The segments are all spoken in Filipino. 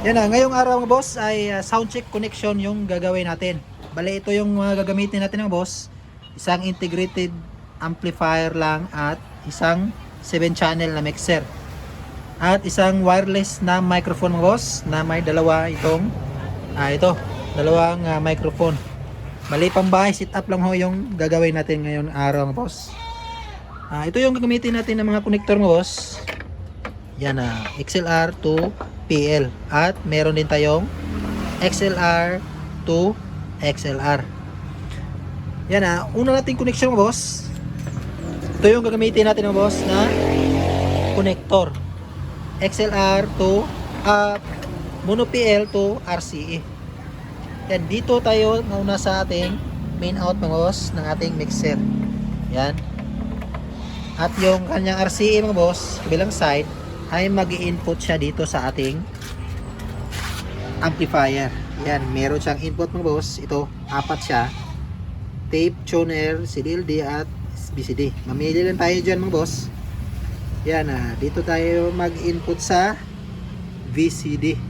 Yan na, ngayong araw mga boss ay sound check connection yung gagawin natin. Bale, ito yung gagamitin natin mga boss. Isang integrated amplifier lang at isang 7 channel na mixer. At isang wireless na microphone mga boss na may dalawa itong dalawang microphone. Bale, pambahay setup lang ho yung gagawin natin ngayong araw mga boss. Ito yung gagamitin natin ng mga connector mga boss. Yan na, XLR to PL at meron din tayong XLR to XLR. Yan na, una nating connection mga boss. Ito yung gagamitin natin mga boss na connector. XLR to mono PL to RCA. Yan, dito tayo nauna sa ating main out mga boss ng ating mixer. Yan. At yung kanyang RCA mga boss, kabilang side ay mag-i-input siya dito sa ating amplifier. Yan, meron siyang input mga boss. Ito, apat siya. Tape, tuner, CDLD at BCD. Mamili lang tayo dyan mga boss. Yan, dito tayo mag-input sa VCD.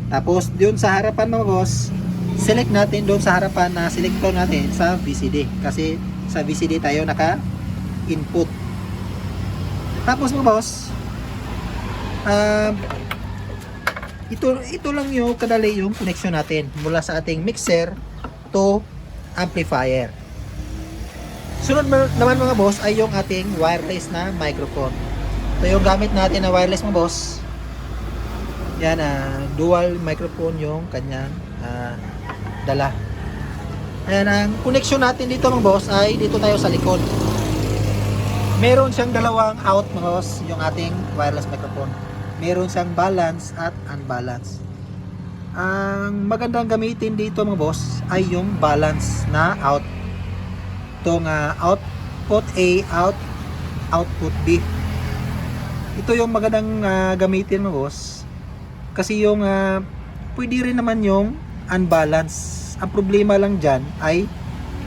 Tapos, doon sa harapan mga boss, select natin doon sa harapan na selector natin sa VCD. Kasi sa VCD tayo naka-input. Tapos mga boss, ito lang yung kadali yung connection natin mula sa ating mixer to amplifier. Sunod naman mga boss ay yung ating wireless na microphone. Ito yung gamit natin na wireless mga boss. Yan, dual microphone yung kanyang dala. Ayan, ang connection natin dito mga boss ay dito tayo sa likod. Meron siyang dalawang out mga boss yung ating wireless microphone. Meron siyang balance at unbalance. Ang magandang gamitin dito mga boss ay yung balance na out. Itong output A, output B. Ito yung magandang gamitin mga boss. Kasi yung pwede rin naman yung unbalance. Ang problema lang dyan ay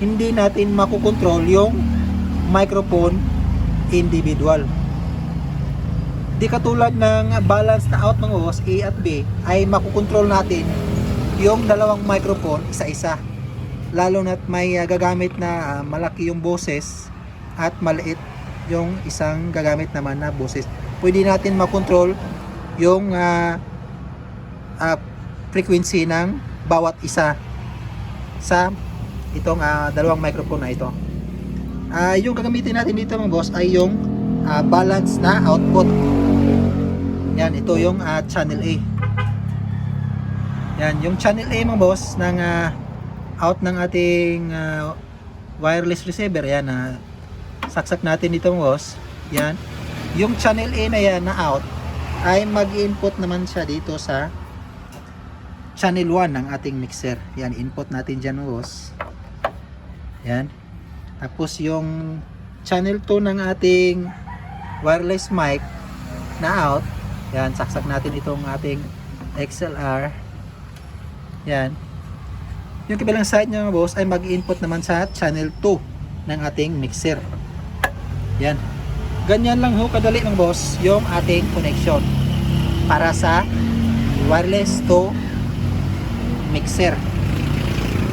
hindi natin makukontrol yung microphone individual. Di katulad ng balance na out mga boss, A at B, ay makukontrol natin yung dalawang microphone isa-isa. Lalo na't may gagamit na malaki yung boses at maliit yung isang gagamit naman na boses. Pwede natin makontrol yung frequency ng bawat isa sa itong dalawang microphone na ito. Yung gagamitin natin dito mga boss ay yung balance na output. Yan, ito yung channel A. Yan, yung channel A mga boss ng out ng ating wireless receiver. Yan, saksak natin dito mga boss. Yan, yung channel A na yan na out ay mag-input naman siya dito sa channel 1 ng ating mixer. Yan, input natin dyan mga boss. Yan. Tapos yung channel 2 ng ating wireless mic na out, yan, saksak natin itong ating XLR. Yan. Yung kabilang side niya mga boss ay mag-input naman sa channel 2 ng ating mixer. Yan. Ganyan lang ho kadali mga boss yung ating connection para sa wireless to mixer.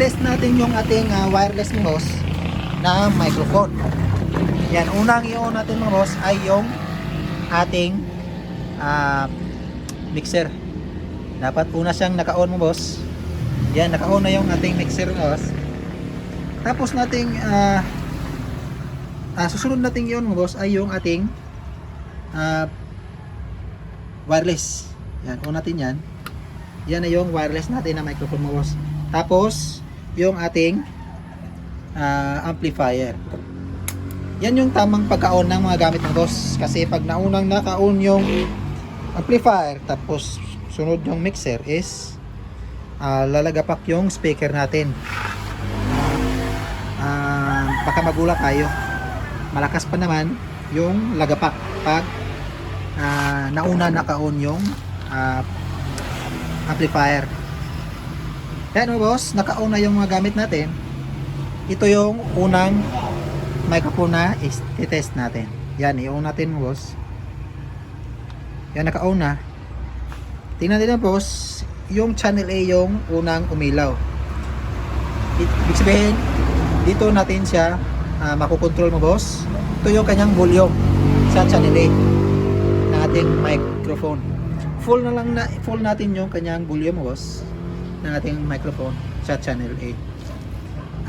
Test natin yung ating wireless mga boss na microphone. Yan, unang i-on natin mga boss ay yung ating mixer. Dapat una siyang naka-on mga boss. Yan, naka-on na yung ating mixer mga boss. Tapos nating susunod nating i-on mga boss ay yung ating wireless. Yan, on natin yan. Yan na yung wireless natin na microphone mga boss. Tapos yung ating amplifier. Yan yung tamang pagka-on ng mga gamit ng boss. Kasi pag naunang naka-on yung amplifier tapos sunod yung mixer is lalagapak yung speaker natin. Baka magulat tayo. Malakas pa naman yung lagapak pag nauna naka-on yung amplifier. Yan mga boss, naka-on na yung mga gamit natin. Ito yung unang microphone na i-test natin. Yan, i-on natin mga boss. Yan, naka-on na. tingnan din na boss, yung channel A yung unang umilaw. Ibig sabihin, dito natin siya makukontrol mo boss. Ito yung kanyang volume sa channel A na ating microphone. Full natin yung kanyang volume boss ng ating microphone sa channel A.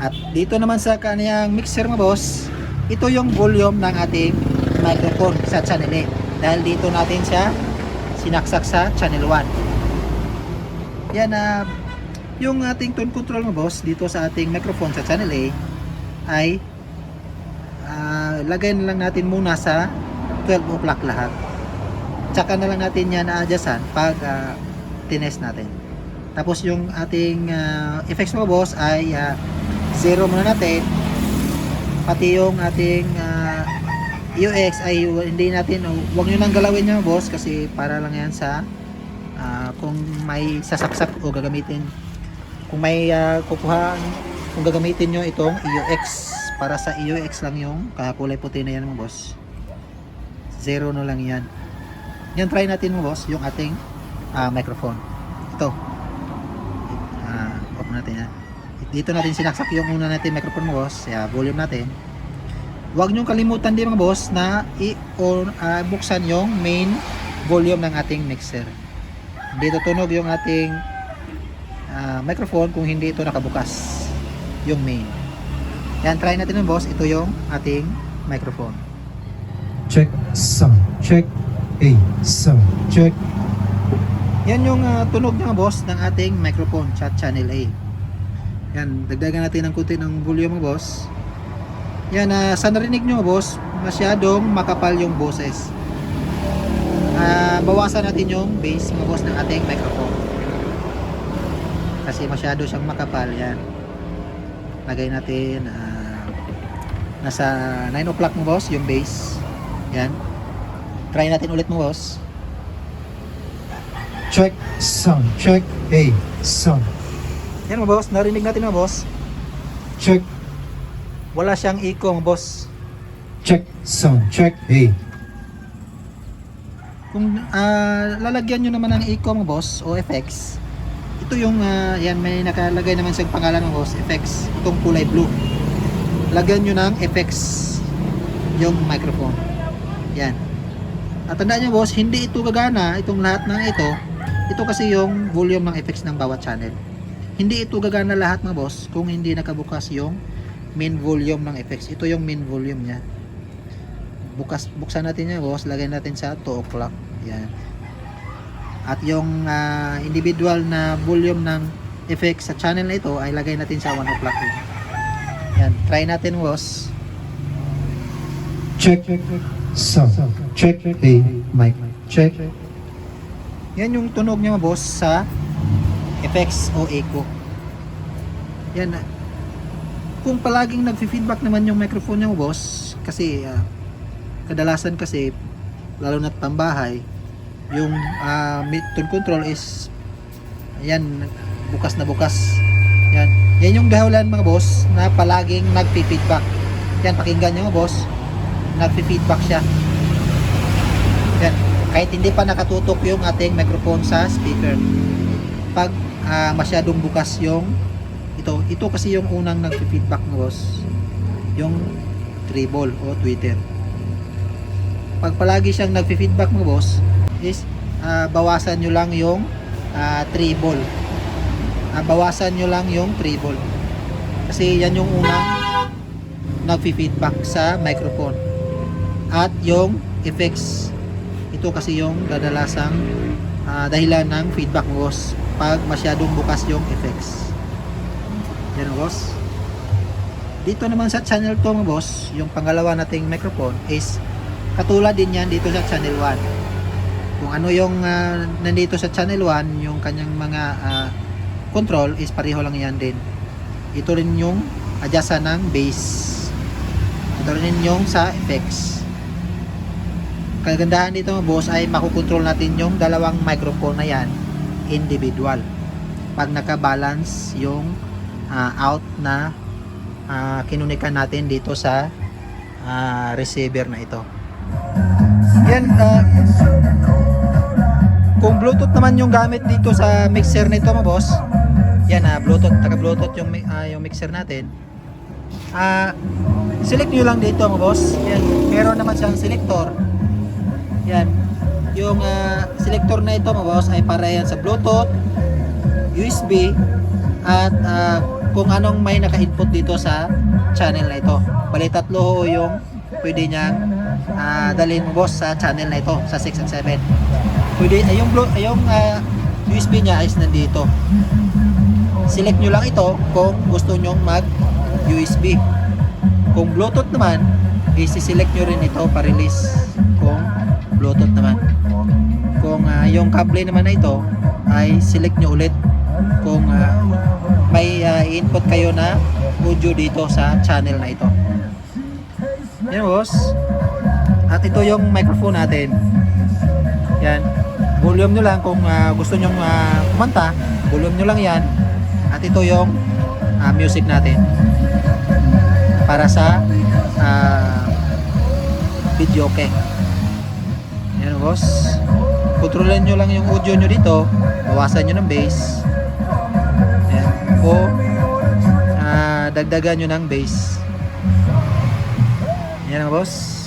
At dito naman sa kanyang mixer mo boss, ito yung volume ng ating microphone sa channel A. Dahil dito natin siya sinaksak sa channel 1. Yan yung ating tone control mo boss dito sa ating microphone sa channel A ay lagay na lang natin muna sa 12 o'clock lahat. Tsaka na lang natin yan na-adjustan pag tinest natin. Tapos yung ating effects mo boss ay 0 muna natin. Pati yung ating UX ay hindi natin, huwag nyo nang galawin nyo boss, kasi para lang yan sa kung may sasaksak o gagamitin, kung may kung gagamitin nyo itong UX. Para sa UX lang yung kulay puti na yan mo boss, 0 na lang yan. Yan, try natin mo boss yung ating microphone. Ito off natin yan. Dito natin sinaksak yung una natin microphone mo boss, volume natin. Huwag nyo kalimutan din mga boss na buksan yung main volume ng ating mixer. Hindi tutunog yung ating microphone kung hindi ito nakabukas yung main. Yan, try natin yung boss. Ito yung ating microphone. Check sound, check A sound, check. Yan yung tunog ng boss ng ating microphone sa channel A. Yan, dagdagan natin ng kunti ng volume mga boss. Yan, sa narinig nyo boss, masyadong makapal yung boses. Bawasan natin yung bass mga boss ng ating microphone. Kasi masyado siyang makapal. Yan. Lagay natin nasa 9 o'clock mo boss yung bass. Yan. Try natin ulit mo boss. Check sound, check A sound. Yan mo boss, narinig natin mo boss. Check. Wala siyang echo mo boss. Check sound, check A. Kung lalagyan nyo naman ng echo mo boss o effects, ito yung yan, may nakalagay naman sa pangalan mo boss, effects, itong kulay blue. Lagyan nyo ng effects yung microphone. Yan. At tandaan nyo boss, hindi ito gagana, itong lahat ng ito kasi yung volume ng effects ng bawat channel. Hindi ito gagana lahat mga boss kung hindi nakabukas yung main volume ng effects. Ito yung main volume niya. Buksan natin yan boss, lagay natin sa 2 o'clock. Yan. At yung individual na volume ng effects sa channel na ito ay lagay natin sa 1 o'clock. Yan, try natin boss. Check sound, check A mic, check. Yan yung tunog niya boss sa effects o echo. Yan. Kung palaging nagfi-feedback naman yung microphone niya boss, kasi kadalasan kasi lalo na pambahay, yung tone control is yan, bukas na bukas. Yan yung dahilan mga boss na palaging nagfi-feedback. Yan, pakinggan nyo mga boss, nagfi-feedback siya. Yan, kahit hindi pa nakatutok yung ating microphone sa speaker. Pag masyadong bukas yung ito kasi yung unang nagfi-feedback mga boss, yung treble o tweeter. Pag palagi siyang nagfi-feedback mga boss is bawasan nyo lang yung treble. Bawasan nyo lang yung treble. Kasi yan yung unang nagfi-feedback sa microphone. At yung effects, ito kasi yung kadalasang dahilan ng feedback mo boss pag masyadong bukas yung effects. Yan o boss. Dito naman sa channel 2 mga boss, yung pangalawa nating microphone is katulad din yan dito sa channel 1. Kung ano yung nandito sa channel 1, yung kanyang mga control is pareho lang yan din. Ito rin yung adjustan ng bass. Ito rin yung sa effects. Kagandahan dito mga boss ay makukontrol natin yung dalawang microphone na yan individual. Pag nakabalance yung out na kinunikan natin dito sa receiver na ito. Yan, Kung Bluetooth naman yung gamit dito sa mixer nito mga boss, yan Bluetooth, taga-Bluetooth yung mixer natin. Select nyo lang dito mga boss. Yan, meron naman siyang selector. Yan, yung selector na ito mga boss ay para yan sa Bluetooth, USB, at kung anong may naka-input dito sa channel na ito. Bali tatlo ho yung pwede niyang dalhin mo boss sa channel na ito, sa 6 at 7. Pwede, yung USB niya is nandito. Select nyo lang ito kung gusto nyong mag USB. Kung Bluetooth naman, isi-select nyo rin ito pa-release kung Bluetooth naman. Kung yung kable naman na ito, ay select nyo ulit kung may input kayo na audio dito sa channel na ito. Yan boss. At ito yung microphone natin. Yan. Volume nyo lang kung gusto nyong kumanta, volume nyo lang yan. At ito yung music natin para sa video okay. Yan boss. Kontrolin nyo lang yung audio nyo dito, bawasan nyo ng bass. Yan. O dagdagan nyo ng bass. Yan boss.